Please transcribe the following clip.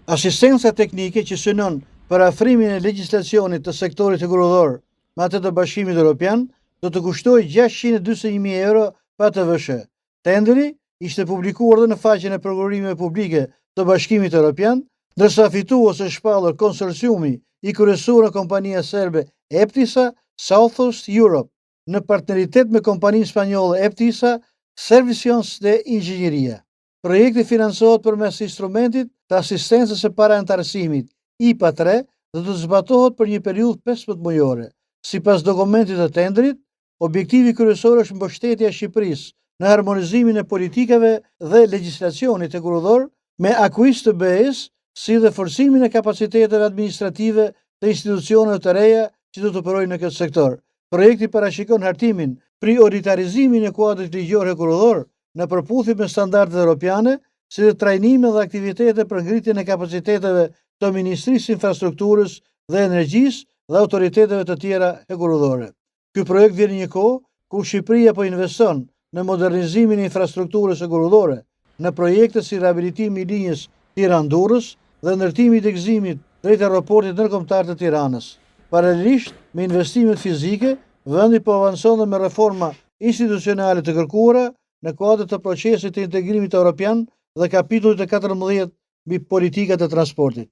Asistenca teknike që synon për afrimin e legjislacionit të sektorit hekurudhor me atë të Bashkimit Evropian do të kushtojë 641.000 euro pa TVSH. Tenderi ishte publikuar dhe në faqen e prokurimeve publike të Bashkimit Evropian, ndërsa fitues është shpallur konsorciumi i kryesuar në kompania serbe Eptisa Southeast Europe në partneritet me kompaninë spanjolle Eptisa Servicios de Inxhinieria. Projekti financohet përmes instrumentit të asistencës së parantarësimit IPA 3 dhe do të zbatohet për një periudhë 15 mujore. Sipas dokumentit të tendrit, objektivi kryesor është mbështetja e Shqipërisë në harmonizimin e politikave dhe legjislacionit hekurudhor me akuiz të BE-s, si dhe forcimin e kapaciteteve administrative të institucioneve të reja që do të operojnë në këtë sektor. Projekti parashikon hartimin, prioritarizimin e kuadrit ligjor hekurudhor në përputhje me standardet evropiane, si dhe trajnime dhe aktivitete për ngritjen e kapaciteteve të Ministrisë Infrastrukturës dhe Energjisë dhe autoriteteve të tjera hekurudhore. Ky projekt vjen në një kohë kur Shqipëria po investon në modernizimin e infrastrukturës hekurudhore, në projekte si riabilitimi i linjës Tiranë-Durrës dhe ndërtimi i degëzimit drejt aeroportit ndërkombëtar të Tiranës. Paralelisht me investimet fizike, vendi po avancon dhe me reforma institucionale të kërkuara në kuadër të procesit të integrimit evropian dhe kapitullit të 14 mbi politikat e transportit.